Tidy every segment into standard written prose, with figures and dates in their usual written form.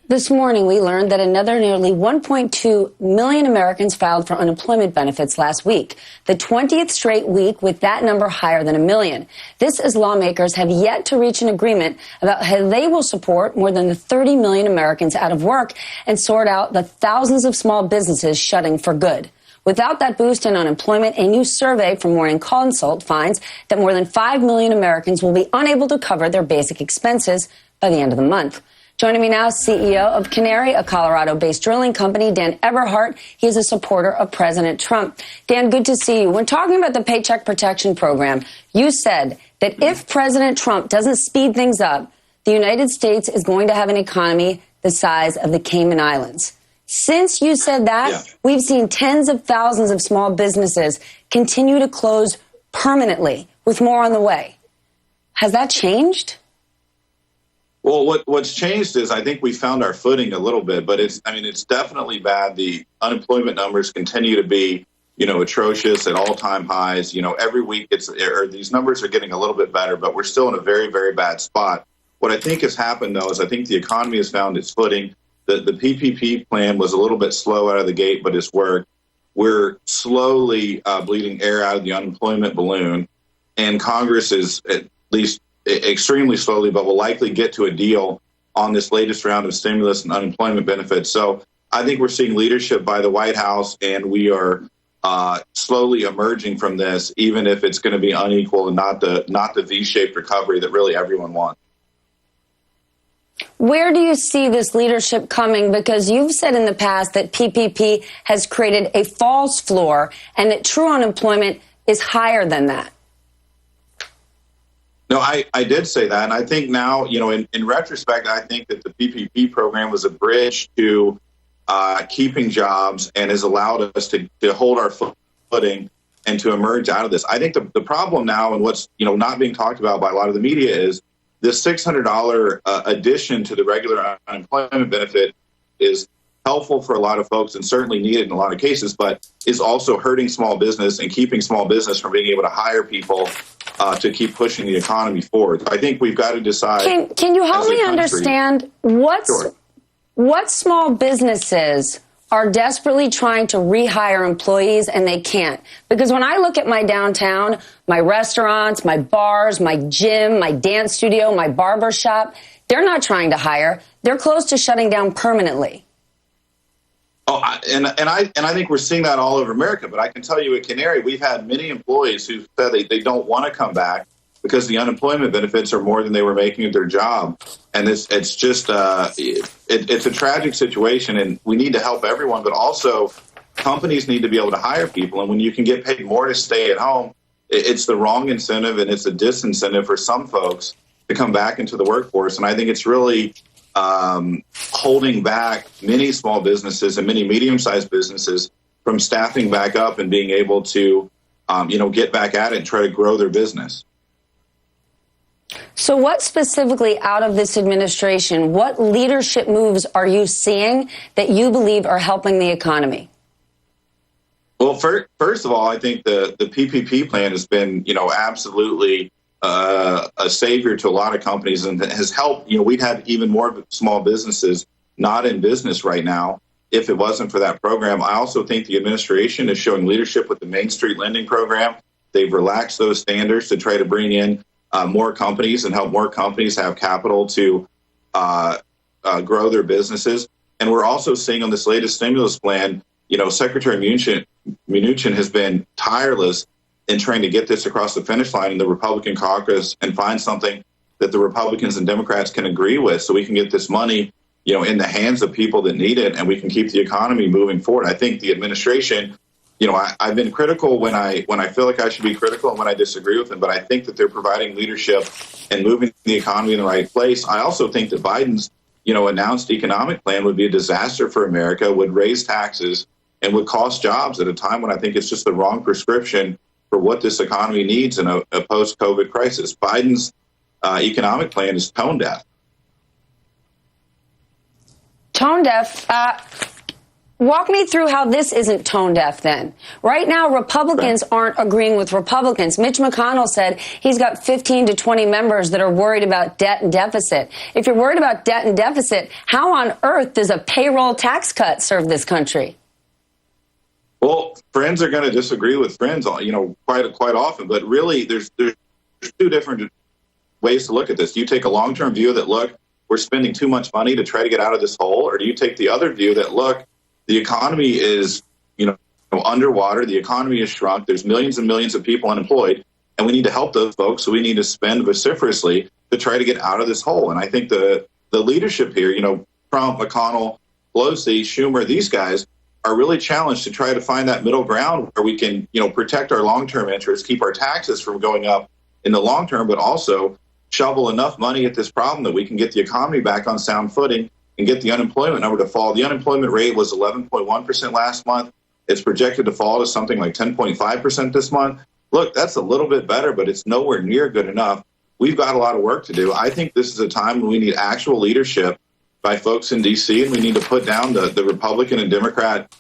This morning, we learned that another nearly 1.2 million Americans filed for unemployment benefits last week, the 20th straight week with that number higher than a million. This as lawmakers have yet to reach an agreement about how they will support more than the 30 million Americans out of work and sort out the thousands of small businesses shutting for good. Without that boost in unemployment, a new survey from Morning Consult finds that more than 5 million Americans will be unable to cover their basic expenses by the end of the month. Joining me now, CEO of Canary, a Colorado-based drilling company, Dan Eberhart. He is a supporter of President Trump. Dan, good to see you. When talking about the Paycheck Protection Program, you said that if President Trump doesn't speed things up, the United States is going to have an economy the size of the Cayman Islands. Since you said that, we've seen tens of thousands of small businesses continue to close permanently, with more on the way. Has that changed? Well, what's changed is I think we found our footing a little bit, but it's definitely bad. The unemployment numbers continue to be, atrocious at all-time highs. Every week these numbers are getting a little bit better, but we're still in a very, very bad spot. What I think has happened, though, is I think the economy has found its footing. The PPP plan was a little bit slow out of the gate, but it's worked. We're slowly bleeding air out of the unemployment balloon, and Congress is at least extremely slowly, but will likely get to a deal on this latest round of stimulus and unemployment benefits. So I think we're seeing leadership by the White House, and we are slowly emerging from this, even if it's going to be unequal and not the V-shaped recovery that really everyone wants. Where do you see this leadership coming? Because you've said in the past that PPP has created a false floor and that true unemployment is higher than that. No, I did say that. And I think now, in retrospect, I think that the PPP program was a bridge to keeping jobs and has allowed us to hold our footing and to emerge out of this. I think the problem now, and what's not being talked about by a lot of the media, is this $600 addition to the regular unemployment benefit is helpful for a lot of folks and certainly needed in a lot of cases, but is also hurting small business and keeping small business from being able to hire people to keep pushing the economy forward. I think we've got to decide. Can you help me understand what small businesses are desperately trying to rehire employees and they can't? Because when I look at my downtown, my restaurants, my bars, my gym, my dance studio, my barber shop, they're not trying to hire. They're close to shutting down permanently. Oh, and I think we're seeing that all over America. But I can tell you at Canary, we've had many employees who said they don't want to come back because the unemployment benefits are more than they were making at their job. And it's just it's a tragic situation, and we need to help everyone. But also, companies need to be able to hire people. And when you can get paid more to stay at home, it's the wrong incentive, and it's a disincentive for some folks to come back into the workforce. And I think it's really holding back many small businesses and many medium-sized businesses from staffing back up and being able to, get back at it and try to grow their business. So what specifically out of this administration, what leadership moves are you seeing that you believe are helping the economy? Well, first of all, I think the PPP plan has been, absolutely a savior to a lot of companies and has helped. We'd have even more small businesses not in business right now if it wasn't for that program. I also think the administration is showing leadership with the Main Street Lending Program. They've relaxed those standards to try to bring in more companies and help more companies have capital to grow their businesses. And we're also seeing on this latest stimulus plan, Secretary Mnuchin has been tireless in trying to get this across the finish line in the Republican caucus and find something that the Republicans and Democrats can agree with so we can get this money, in the hands of people that need it and we can keep the economy moving forward. I think the administration, I've been critical when I feel like I should be critical and when I disagree with them, but I think that they're providing leadership and moving the economy in the right place. I also think that Biden's, announced economic plan would be a disaster for America, would raise taxes, and would cost jobs at a time when I think it's just the wrong prescription for what this economy needs in a post-COVID crisis. Biden's economic plan is tone deaf. Tone deaf. Walk me through how this isn't tone deaf then. Right now, Republicans aren't agreeing with Republicans. Mitch McConnell said he's got 15 to 20 members that are worried about debt and deficit. If you're worried about debt and deficit, how on earth does a payroll tax cut serve this country? Well, friends are going to disagree with friends, quite often. But really, there's two different ways to look at this. Do you take a long-term view that, look, we're spending too much money to try to get out of this hole? Or do you take the other view that, look, the economy is, underwater. The economy is shrunk. There's millions and millions of people unemployed, and we need to help those folks. So we need to spend vociferously to try to get out of this hole. And I think the leadership here, Trump, McConnell, Pelosi, Schumer, these guys are really challenged to try to find that middle ground where we can, protect our long-term interests, keep our taxes from going up in the long term, but also shovel enough money at this problem that we can get the economy back on sound footing and get the unemployment number to fall. The unemployment rate was 11.1% last month. It's projected to fall to something like 10.5% this month. Look, that's a little bit better, but it's nowhere near good enough. We've got a lot of work to do. I think this is a time when we need actual leadership by folks in D.C., and we need to put down the Republican and Democrat,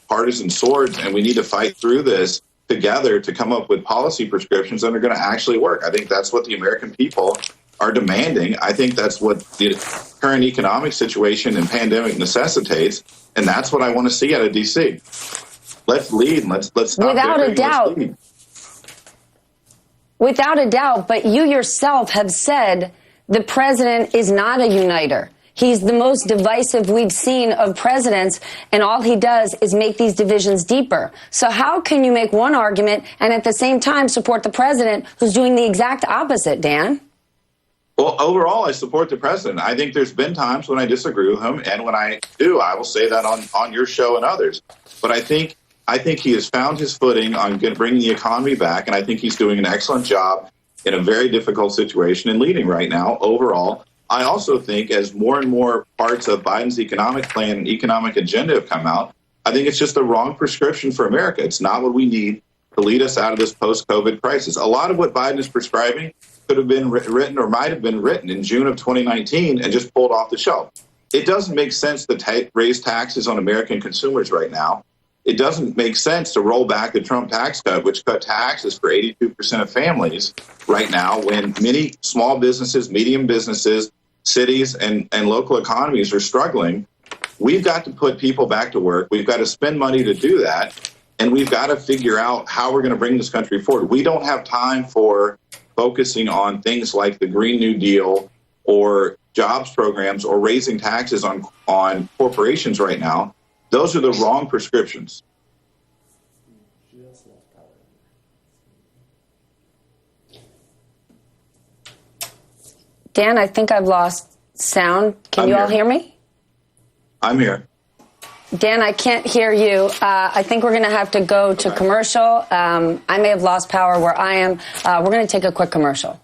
partisan swords, and we need to fight through this together to come up with policy prescriptions that are going to actually work. I think that's what the American people are demanding. I think that's what the current economic situation and pandemic necessitates, and that's what I want to see out of D.C. Let's lead. Let's stop. Without a doubt. Without a doubt, but you yourself have said the president is not a uniter. He's the most divisive we've seen of presidents, and all he does is make these divisions deeper. So how can you make one argument and at the same time support the president who's doing the exact opposite, Dan? Well, overall, I support the president. I think there's been times when I disagree with him, and when I do, I will say that on your show and others. But I think he has found his footing on bringing the economy back, and I think he's doing an excellent job in a very difficult situation and leading right now overall. I also think as more and more parts of Biden's economic plan and economic agenda have come out, I think it's just the wrong prescription for America. It's not what we need to lead us out of this post-COVID crisis. A lot of what Biden is prescribing could have been written or might have been written in June of 2019 and just pulled off the shelf. It doesn't make sense to raise taxes on American consumers right now. It doesn't make sense to roll back the Trump tax cut, which cut taxes for 82% of families right now, when many small businesses, medium businesses, cities and local economies are struggling. We've got to put people back to work. We've got to spend money to do that. And we've got to figure out how we're going to bring this country forward. We don't have time for focusing on things like the Green New Deal or jobs programs or raising taxes on corporations right now. Those are the wrong prescriptions. Dan, I think I've lost sound. Can you all hear me? I'm here. Dan, I can't hear you. I think we're going to have to go to commercial. I may have lost power where I am. We're going to take a quick commercial.